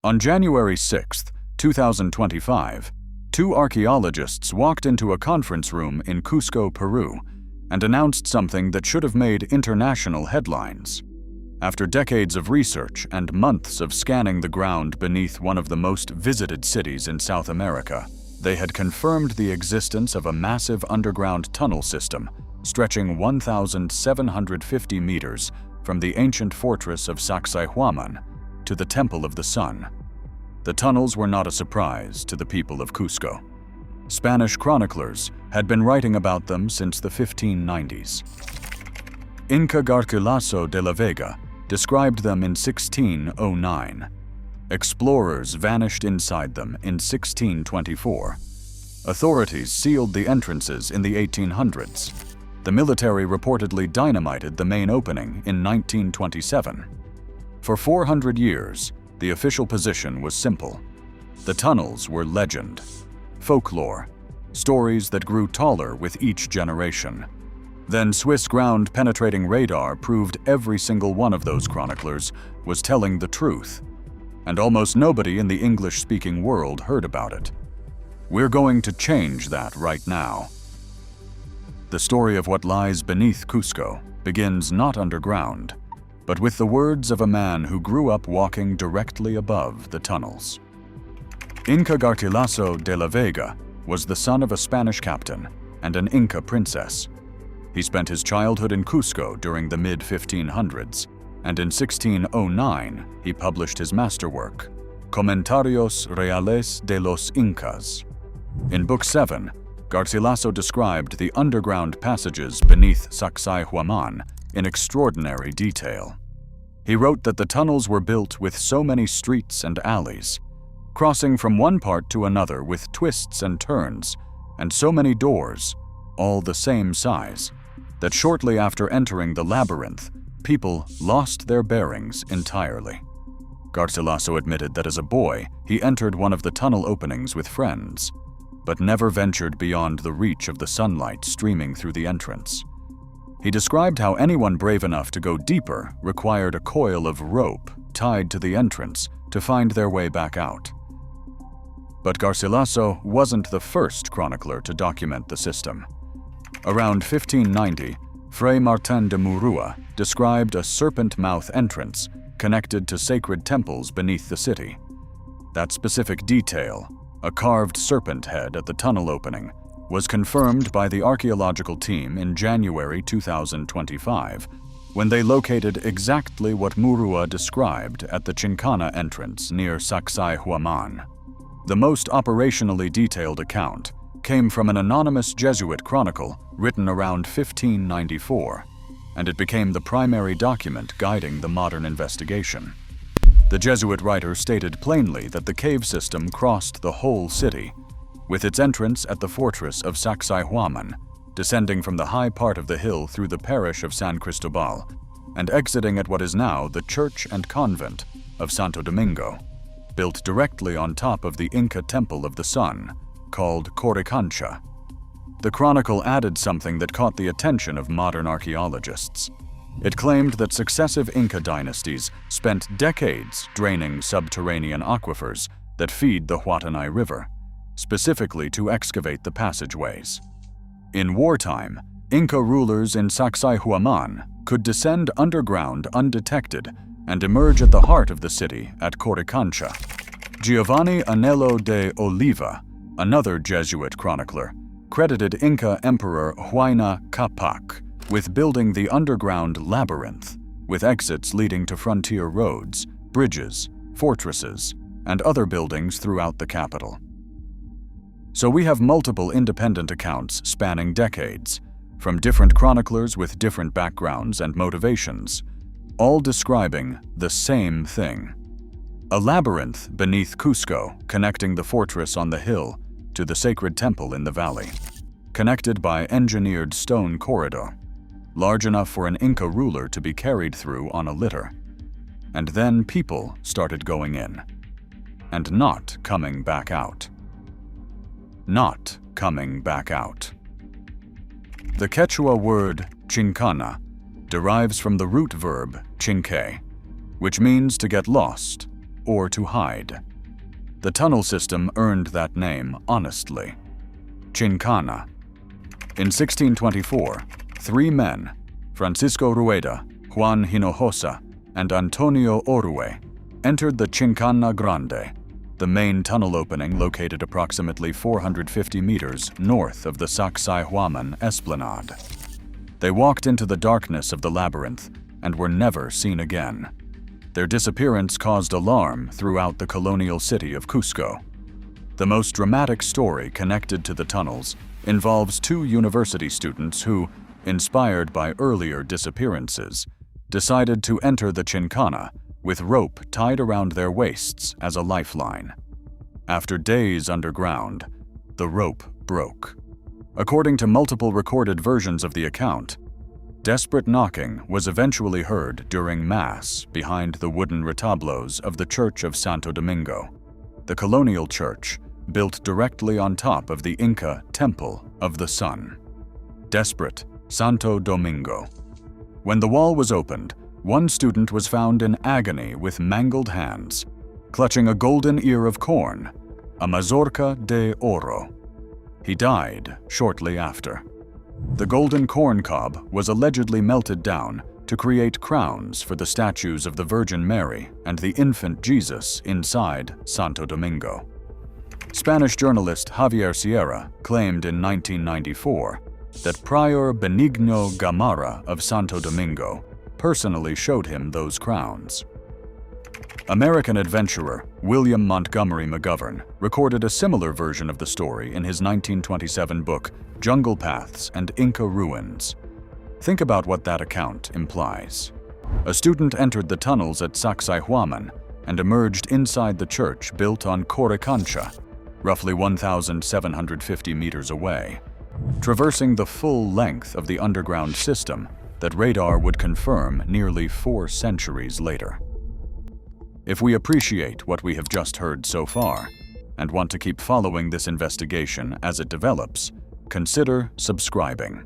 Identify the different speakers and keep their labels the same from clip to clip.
Speaker 1: On January 6, 2025, two archaeologists walked into a conference room in Cusco, Peru, and announced something that should have made international headlines. After decades of research and months of scanning the ground beneath one of the most visited cities in South America, they had confirmed the existence of a massive underground tunnel system stretching 1,750 meters from the ancient fortress of Sacsayhuamán to the Temple of the Sun. The tunnels were not a surprise to the people of Cusco. Spanish chroniclers had been writing about them since the 1590s. Inca Garcilaso de la Vega described them in 1609. Explorers vanished inside them in 1624. Authorities sealed the entrances in the 1800s. The military reportedly dynamited the main opening in 1927. For 400 years, the official position was simple. The tunnels were legend, folklore, stories that grew taller with each generation. Then Swiss ground-penetrating radar proved every single one of those chroniclers was telling the truth, and almost nobody in the English-speaking world heard about it. We're going to change that right now. The story of what lies beneath Cusco begins not underground, but with the words of a man who grew up walking directly above the tunnels. Inca Garcilaso de la Vega was the son of a Spanish captain and an Inca princess. He spent his childhood in Cusco during the mid-1500s, and in 1609 he published his masterwork, Comentarios Reales de los Incas. In Book 7, Garcilaso described the underground passages beneath Sacsayhuamán in extraordinary detail. He wrote that the tunnels were built with so many streets and alleys, crossing from one part to another with twists and turns, and so many doors, all the same size, that shortly after entering the labyrinth, people lost their bearings entirely. Garcilaso admitted that as a boy, he entered one of the tunnel openings with friends, but never ventured beyond the reach of the sunlight streaming through the entrance. He described how anyone brave enough to go deeper required a coil of rope tied to the entrance to find their way back out. But Garcilaso wasn't the first chronicler to document the system. Around 1590, Fray Martin de Murua described a serpent-mouth entrance connected to sacred temples beneath the city. That specific detail, a carved serpent head at the tunnel opening, was confirmed by the archaeological team in January 2025, when they located exactly what Murua described at the Chinkana entrance near Sacsayhuamán. The most operationally detailed account came from an anonymous Jesuit chronicle written around 1594, and it became the primary document guiding the modern investigation. The Jesuit writer stated plainly that the cave system crossed the whole city, with its entrance at the fortress of Sacsayhuamán, descending from the high part of the hill through the parish of San Cristobal, and exiting at what is now the church and convent of Santo Domingo, built directly on top of the Inca Temple of the Sun, called Coricancha. The chronicle added something that caught the attention of modern archaeologists. It claimed that successive Inca dynasties spent decades draining subterranean aquifers that feed the Huatanay River, specifically to excavate the passageways. In wartime, Inca rulers in Sacsayhuamán could descend underground undetected and emerge at the heart of the city at Coricancha. Giovanni Anello de Oliva, another Jesuit chronicler, credited Inca Emperor Huayna Capac with building the underground labyrinth, with exits leading to frontier roads, bridges, fortresses, and other buildings throughout the capital. So we have multiple independent accounts spanning decades, from different chroniclers with different backgrounds and motivations, all describing the same thing. A labyrinth beneath Cusco connecting the fortress on the hill to the sacred temple in the valley, connected by engineered stone corridor, large enough for an Inca ruler to be carried through on a litter. And then people started going in, and not coming back out. Not coming back out. The Quechua word Chinkana derives from the root verb chinque, which means to get lost or to hide. The tunnel system earned that name honestly. Chinkana. In 1624, 3 men, Francisco Rueda, Juan Hinojosa, and Antonio Orue, entered the Chinkana Grande, the main tunnel opening located approximately 450 meters north of the Sacsayhuamán esplanade. They walked into the darkness of the labyrinth and were never seen again. Their disappearance caused alarm throughout the colonial city of Cusco. The most dramatic story connected to the tunnels involves 2 university students who, inspired by earlier disappearances, decided to enter the Chinkana with rope tied around their waists as a lifeline. After days underground, the rope broke. According to multiple recorded versions of the account, desperate knocking was eventually heard during Mass behind the wooden retablos of the Church of Santo Domingo, the colonial church built directly on top of the Inca Temple of the Sun. Desperate, Santo Domingo. When the wall was opened, one student was found in agony with mangled hands, clutching a golden ear of corn, a mazorca de oro. He died shortly after. The golden corn cob was allegedly melted down to create crowns for the statues of the Virgin Mary and the infant Jesus inside Santo Domingo. Spanish journalist Javier Sierra claimed in 1994 that Prior Benigno Gamarra of Santo Domingo personally showed him those crowns. American adventurer William Montgomery McGovern recorded a similar version of the story in his 1927 book, Jungle Paths and Inca Ruins. Think about what that account implies. A student entered the tunnels at Sacsayhuamán and emerged inside the church built on Coricancha, roughly 1,750 meters away, traversing the full length of the underground system that radar would confirm nearly 4 centuries later. If we appreciate what we have just heard so far and want to keep following this investigation as it develops, consider subscribing.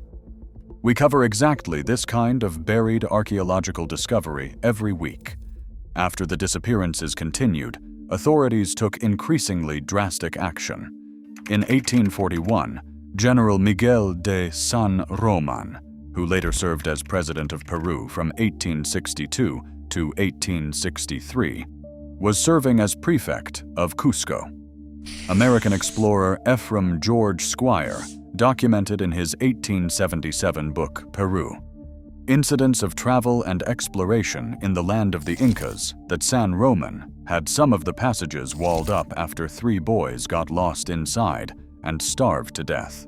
Speaker 1: We cover exactly this kind of buried archaeological discovery every week. After the disappearances continued, authorities took increasingly drastic action. In 1841, General Miguel de San Román, who later served as president of Peru from 1862 to 1863, was serving as prefect of Cusco. American explorer Ephraim George Squire documented in his 1877 book, Peru, incidents of travel and exploration in the land of the Incas that San Román had some of the passages walled up after 3 boys got lost inside and starved to death.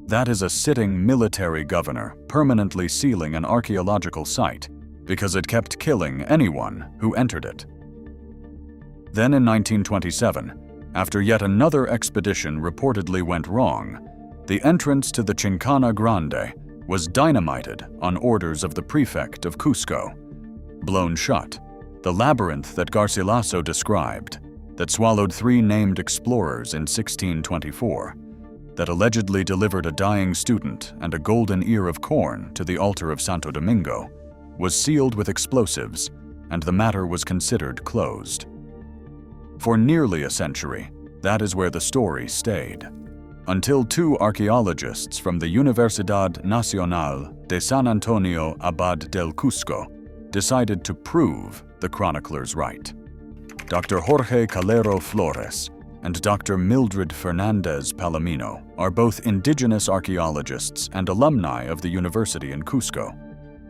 Speaker 1: That is a sitting military governor permanently sealing an archaeological site because it kept killing anyone who entered it. Then in 1927, after yet another expedition reportedly went wrong, the entrance to the Chinkana Grande was dynamited on orders of the prefect of Cusco. Blown shut, the labyrinth that Garcilaso described, that swallowed 3 named explorers in 1624, that allegedly delivered a dying student and a golden ear of corn to the altar of Santo Domingo, was sealed with explosives, and the matter was considered closed. For nearly a century, that is where the story stayed, until 2 archaeologists from the Universidad Nacional de San Antonio Abad del Cusco decided to prove the chroniclers right. Dr. Jorge Calero Flores and Dr. Mildred Fernández Palomino are both indigenous archaeologists and alumni of the university in Cusco.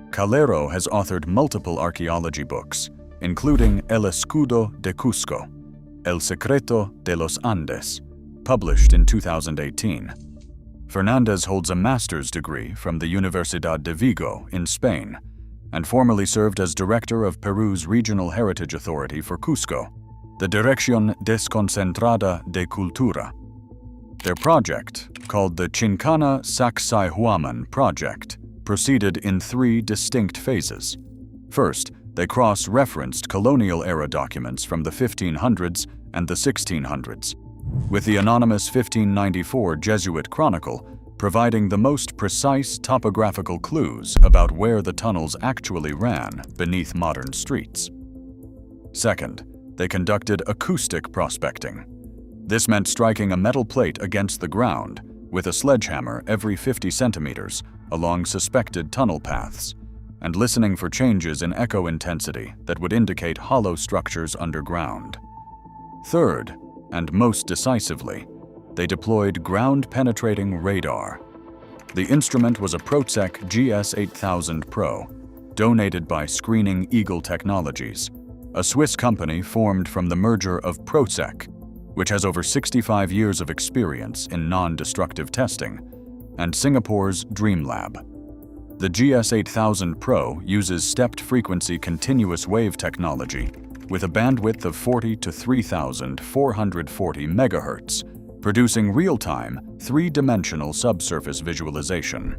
Speaker 1: Calero has authored multiple archaeology books, including El Escudo de Cusco, El Secreto de los Andes, published in 2018. Fernández holds a master's degree from the Universidad de Vigo in Spain and formerly served as director of Peru's Regional Heritage Authority for Cusco, the Dirección Desconcentrada de Cultura. Their project, called the Chinkana Sacsayhuaman Project, proceeded in 3 distinct phases. First, they cross-referenced colonial-era documents from the 1500s and the 1600s, with the anonymous 1594 Jesuit chronicle providing the most precise topographical clues about where the tunnels actually ran beneath modern streets. Second, they conducted acoustic prospecting. This meant striking a metal plate against the ground with a sledgehammer every 50 centimeters along suspected tunnel paths, and listening for changes in echo intensity that would indicate hollow structures underground. Third, and most decisively, they deployed ground-penetrating radar. The instrument was a Proceq GS8000 Pro, donated by Screening Eagle Technologies, a Swiss company formed from the merger of Proceq, which has over 65 years of experience in non-destructive testing, and Singapore's DreamLab. The GS8000 Pro uses stepped frequency continuous wave technology with a bandwidth of 40 to 3,440 MHz, producing real-time, three-dimensional subsurface visualization.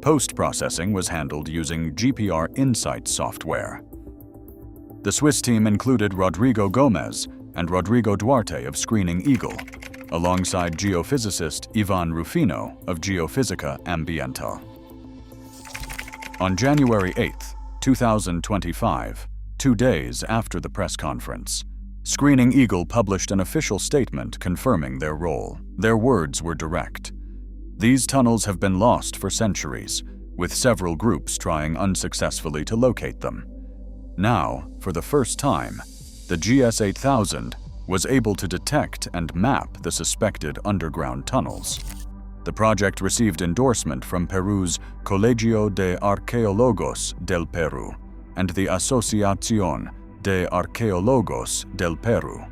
Speaker 1: Post-processing was handled using GPR Insights software. The Swiss team included Rodrigo Gomez and Rodrigo Duarte of Screening Eagle, alongside geophysicist Ivan Rufino of Geophysica Ambiental. On January 8, 2025, 2 days after the press conference, Screening Eagle published an official statement confirming their role. Their words were direct. These tunnels have been lost for centuries, with several groups trying unsuccessfully to locate them. Now, for the first time, the GS8000 was able to detect and map the suspected underground tunnels. The project received endorsement from Peru's Colegio de Arqueólogos del Perú and the Asociación de Arqueólogos del Perú.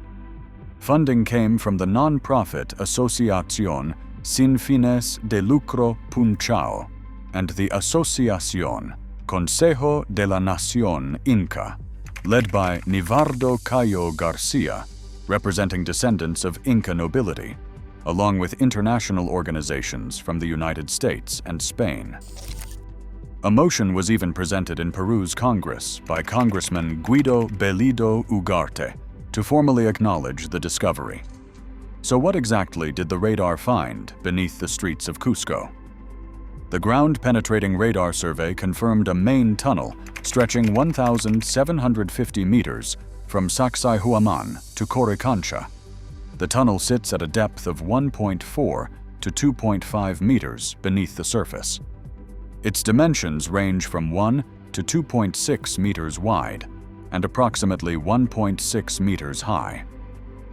Speaker 1: Funding came from the non-profit Asociación Sin Fines de Lucro Punchao and the Asociación Consejo de la Nación Inca, led by Nivardo Cayo Garcia, representing descendants of Inca nobility, along with international organizations from the United States and Spain. A motion was even presented in Peru's Congress by Congressman Guido Bellido Ugarte to formally acknowledge the discovery. So what exactly did the radar find beneath the streets of Cusco? The ground-penetrating radar survey confirmed a main tunnel stretching 1,750 meters from Sacsayhuamán to Coricancha. The tunnel sits at a depth of 1.4 to 2.5 meters beneath the surface. Its dimensions range from 1 to 2.6 meters wide and approximately 1.6 meters high.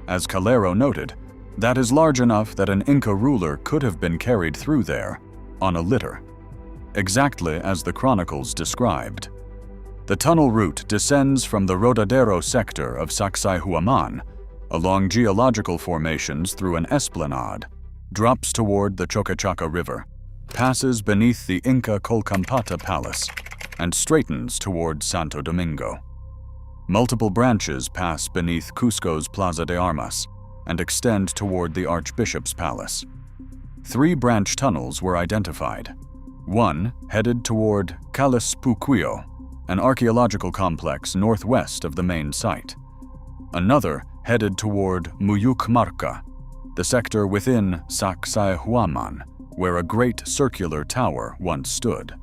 Speaker 1: As Calero noted, that is large enough that an Inca ruler could have been carried through there on a litter, exactly as the Chronicles described. The tunnel route descends from the Rodadero sector of Sacsayhuamán along geological formations through an esplanade, drops toward the Chocachaca River, passes beneath the Inca Colcampata Palace, and straightens toward Santo Domingo. Multiple branches pass beneath Cusco's Plaza de Armas and extend toward the Archbishop's Palace. 3 branch tunnels were identified. One headed toward Calispuquio, an archaeological complex northwest of the main site. Another headed toward Muyucmarca, the sector within Sacsayhuamán, where a great circular tower once stood.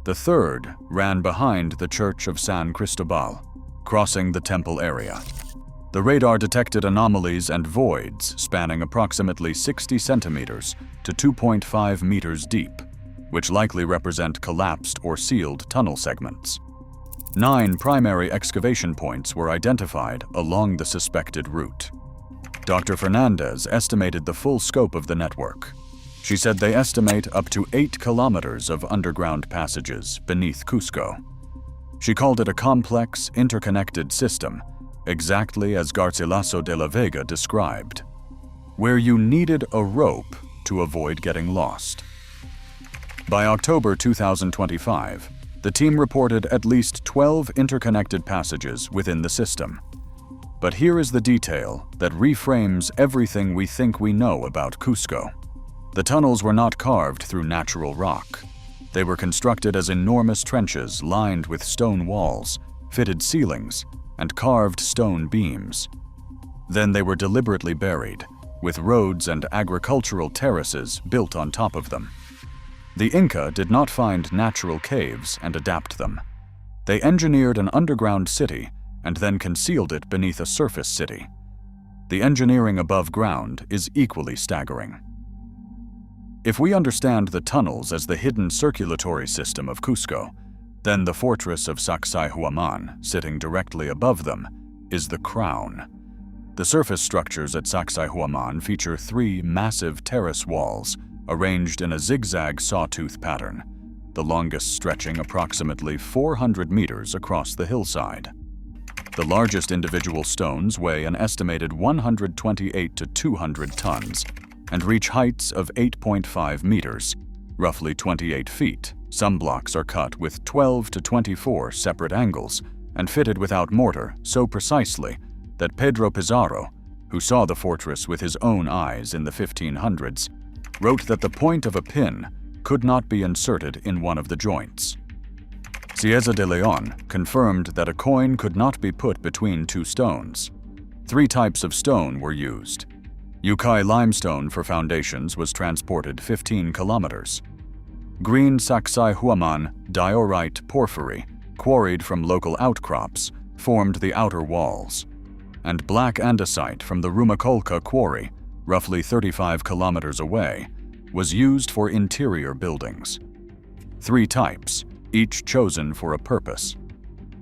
Speaker 1: The third ran behind the Church of San Cristobal, crossing the temple area. The radar detected anomalies and voids spanning approximately 60 centimeters to 2.5 meters deep, which likely represent collapsed or sealed tunnel segments. 9 primary excavation points were identified along the suspected route. Dr. Fernández estimated the full scope of the network. She said they estimate up to 8 kilometers of underground passages beneath Cusco. She called it a complex, interconnected system, exactly as Garcilaso de la Vega described, where you needed a rope to avoid getting lost. By October 2025, the team reported at least 12 interconnected passages within the system. But here is the detail that reframes everything we think we know about Cusco. The tunnels were not carved through natural rock. They were constructed as enormous trenches lined with stone walls, fitted ceilings, and carved stone beams. Then they were deliberately buried, with roads and agricultural terraces built on top of them. The Inca did not find natural caves and adapt them. They engineered an underground city and then concealed it beneath a surface city. The engineering above ground is equally staggering. If we understand the tunnels as the hidden circulatory system of Cusco, then the fortress of Sacsayhuamán, sitting directly above them, is the crown. The surface structures at Sacsayhuamán feature 3 massive terrace walls arranged in a zigzag sawtooth pattern, the longest stretching approximately 400 meters across the hillside. The largest individual stones weigh an estimated 128 to 200 tons and reach heights of 8.5 meters, roughly 28 feet. Some blocks are cut with 12 to 24 separate angles and fitted without mortar so precisely that Pedro Pizarro, who saw the fortress with his own eyes in the 1500s, wrote that the point of a pin could not be inserted in one of the joints. Cieza de Leon confirmed that a coin could not be put between 2 stones. 3 types of stone were used. Yucay limestone for foundations was transported 15 kilometers. Green Sacsayhuamán diorite porphyry, quarried from local outcrops, formed the outer walls, and black andesite from the Rumacolca quarry, roughly 35 kilometers away, was used for interior buildings. 3 types, each chosen for a purpose.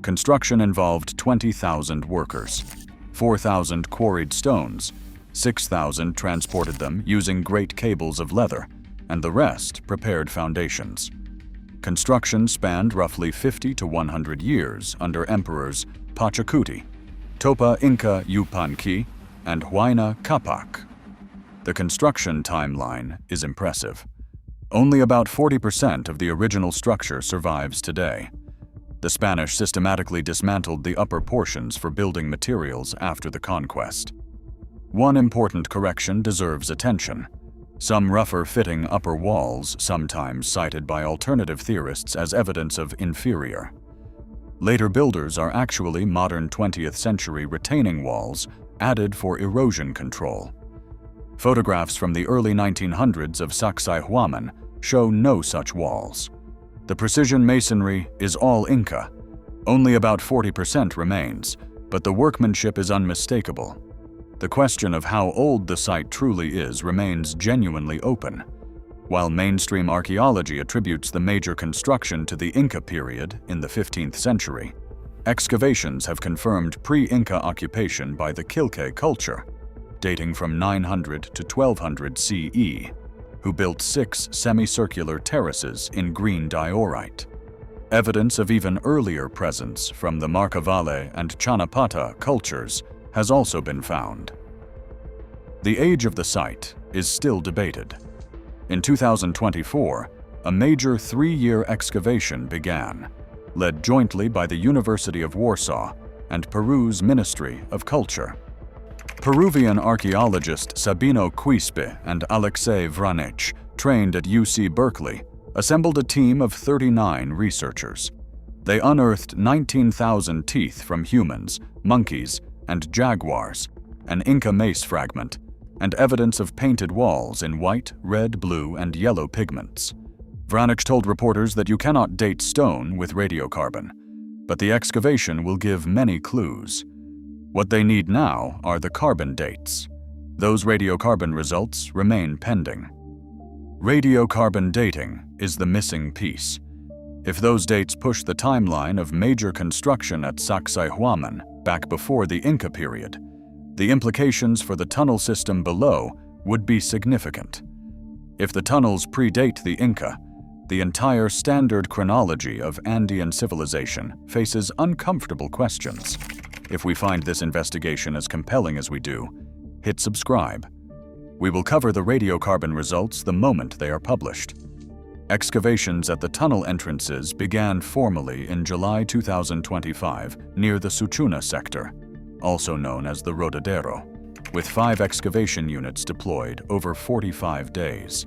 Speaker 1: Construction involved 20,000 workers, 4,000 quarried stones, 6,000 transported them using great cables of leather, and the rest prepared foundations. Construction spanned roughly 50 to 100 years under emperors Pachacuti, Topa Inca Yupanqui, and Huayna Capac. The construction timeline is impressive. Only about 40% of the original structure survives today. The Spanish systematically dismantled the upper portions for building materials after the conquest. One important correction deserves attention. Some rougher-fitting upper walls, sometimes cited by alternative theorists as evidence of inferior. Later builders are actually modern 20th century retaining walls added for erosion control. Photographs from the early 1900s of Sacsayhuamán show no such walls. The precision masonry is all Inca. Only about 40% remains, but the workmanship is unmistakable. The question of how old the site truly is remains genuinely open. While mainstream archaeology attributes the major construction to the Inca period in the 15th century, excavations have confirmed pre-Inca occupation by the Quilque culture, dating from 900 to 1200 CE, who built 6 semicircular terraces in green diorite. Evidence of even earlier presence from the Marcavale and Chanapata cultures has also been found. The age of the site is still debated. In 2024, a major 3-year excavation began, led jointly by the University of Warsaw and Peru's Ministry of Culture. Peruvian archaeologist Sabino Quispe and Alexei Vranich, trained at UC Berkeley, assembled a team of 39 researchers. They unearthed 19,000 teeth from humans, monkeys, and jaguars, an Inca mace fragment, and evidence of painted walls in white, red, blue, and yellow pigments. Vranich told reporters that you cannot date stone with radiocarbon, but the excavation will give many clues. What they need now are the carbon dates. Those radiocarbon results remain pending. Radiocarbon dating is the missing piece. If those dates push the timeline of major construction at Sacsayhuamán back before the Inca period, the implications for the tunnel system below would be significant. If the tunnels predate the Inca, the entire standard chronology of Andean civilization faces uncomfortable questions. If we find this investigation as compelling as we do, hit subscribe. We will cover the radiocarbon results the moment they are published. Excavations at the tunnel entrances began formally in July 2025 near the Suchuna sector, also known as the Rodadero, with 5 excavation units deployed over 45 days.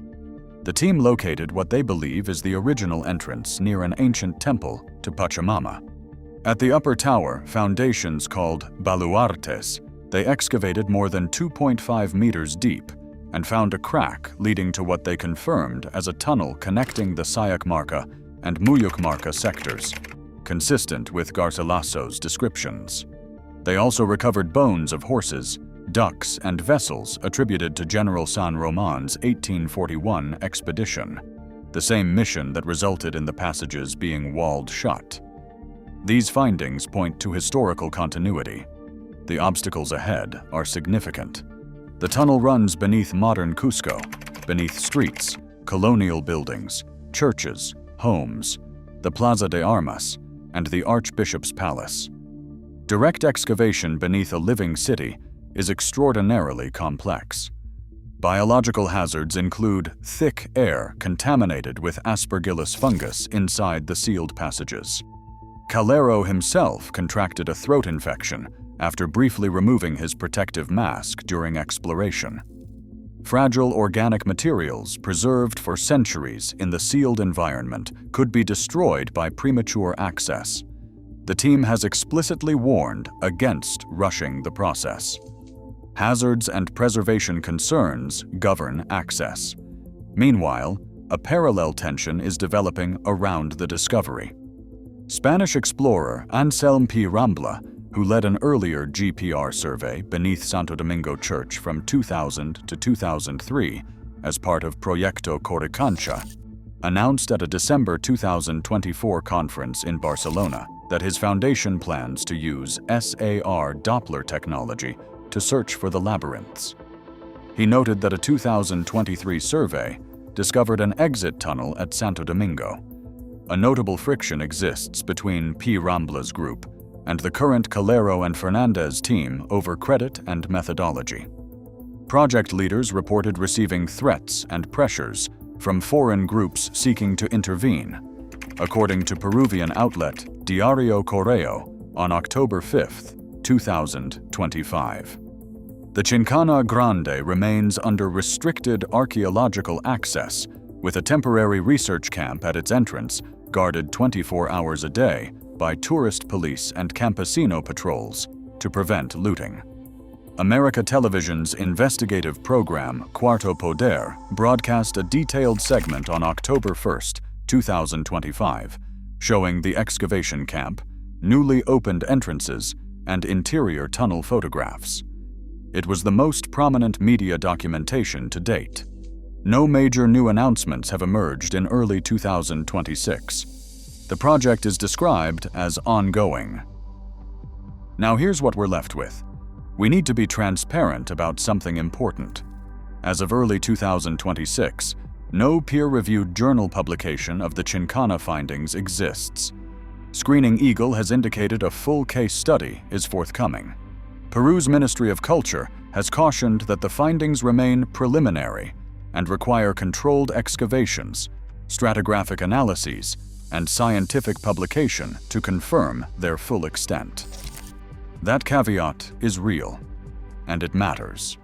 Speaker 1: The team located what they believe is the original entrance near an ancient temple to Pachamama. At the upper tower, foundations called baluartes, they excavated more than 2.5 meters deep and found a crack leading to what they confirmed as a tunnel connecting the Sayakmarca and Muyukmarca sectors, consistent with Garcilaso's descriptions. They also recovered bones of horses, ducks, and vessels attributed to General San Roman's 1841 expedition, the same mission that resulted in the passages being walled shut. These findings point to historical continuity. The obstacles ahead are significant. The tunnel runs beneath modern Cusco, beneath streets, colonial buildings, churches, homes, the Plaza de Armas, and the Archbishop's Palace. Direct excavation beneath a living city is extraordinarily complex. Biological hazards include thick air contaminated with Aspergillus fungus inside the sealed passages. Calero himself contracted a throat infection after briefly removing his protective mask during exploration. Fragile organic materials preserved for centuries in the sealed environment could be destroyed by premature access. The team has explicitly warned against rushing the process. Hazards and preservation concerns govern access. Meanwhile, a parallel tension is developing around the discovery. Spanish explorer Anselm P. Rambla, who led an earlier GPR survey beneath Santo Domingo Church from 2000 to 2003 as part of Proyecto Coricancha, announced at a December 2024 conference in Barcelona that his foundation plans to use SAR Doppler technology to search for the labyrinths. He noted that a 2023 survey discovered an exit tunnel at Santo Domingo. A notable friction exists between P. Rambla's group and the current Calero and Fernández team over credit and methodology. Project leaders reported receiving threats and pressures from foreign groups seeking to intervene, according to Peruvian outlet Diario Correo on October 5, 2025. The Chinkana Grande remains under restricted archaeological access, with a temporary research camp at its entrance guarded 24 hours a day by tourist police and campesino patrols to prevent looting. America Television's investigative program Cuarto Poder broadcast a detailed segment on October 1, 2025, showing the excavation camp, newly opened entrances, and interior tunnel photographs. It was the most prominent media documentation to date. No major new announcements have emerged in early 2026. The project is described as ongoing. Now here's what we're left with. We need to be transparent about something important. As of early 2026, no peer-reviewed journal publication of the Chinkana findings exists. Screening Eagle has indicated a full case study is forthcoming. Peru's Ministry of Culture has cautioned that the findings remain preliminary and require controlled excavations, stratigraphic analyses, and scientific publication to confirm their full extent. That caveat is real, and it matters.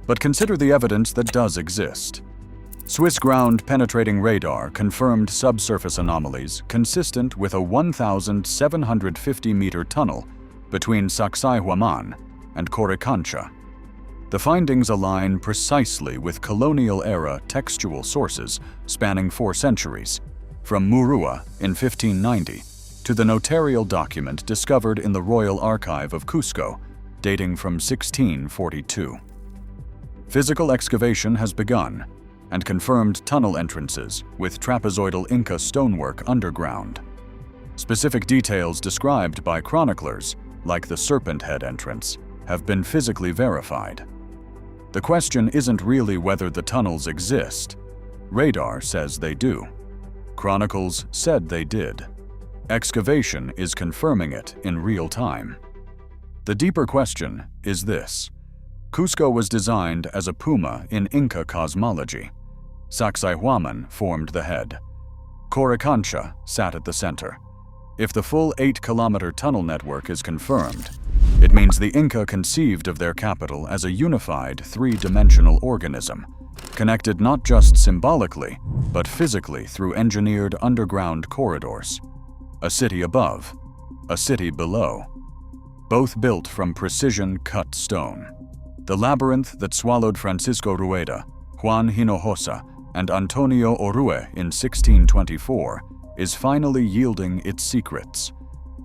Speaker 1: But consider the evidence that does exist. Swiss ground-penetrating radar confirmed subsurface anomalies consistent with a 1,750-meter tunnel between Sacsayhuamán and Coricancha. The findings align precisely with colonial-era textual sources spanning 4 centuries, from Murua in 1590 to the notarial document discovered in the Royal Archive of Cusco, dating from 1642. Physical excavation has begun, and confirmed tunnel entrances with trapezoidal Inca stonework underground. Specific details described by chroniclers, like the Serpent Head entrance, have been physically verified. The question isn't really whether the tunnels exist. Radar says they do. Chronicles said they did. Excavation is confirming it in real time. The deeper question is this. Cusco was designed as a puma in Inca cosmology. Sacsayhuamán formed the head. Coricancha sat at the center. If the full 8-kilometer tunnel network is confirmed, it means the Inca conceived of their capital as a unified 3-dimensional organism, connected not just symbolically, but physically through engineered underground corridors. A city above, a city below, both built from precision-cut stone. The labyrinth that swallowed Francisco Rueda, Juan Hinojosa, and Antonio Orue in 1624 is finally yielding its secrets.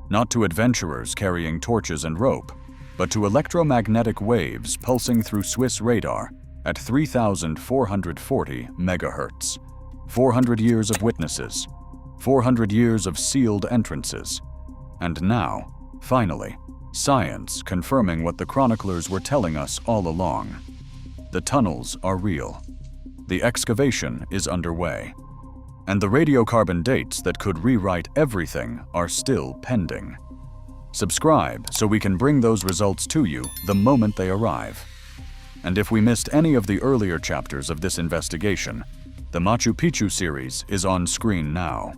Speaker 1: not to adventurers carrying torches and rope, but to electromagnetic waves pulsing through Swiss radar at 3,440 megahertz. 400 years of witnesses, 400 years of sealed entrances, and now, finally, science confirming what the chroniclers were telling us all along. The tunnels are real. The excavation is underway. And the radiocarbon dates that could rewrite everything are still pending. Subscribe so we can bring those results to you the moment they arrive. And if we missed any of the earlier chapters of this investigation, the Machu Picchu series is on screen now.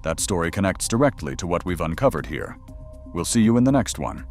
Speaker 1: That story connects directly to what we've uncovered here. We'll see you in the next one.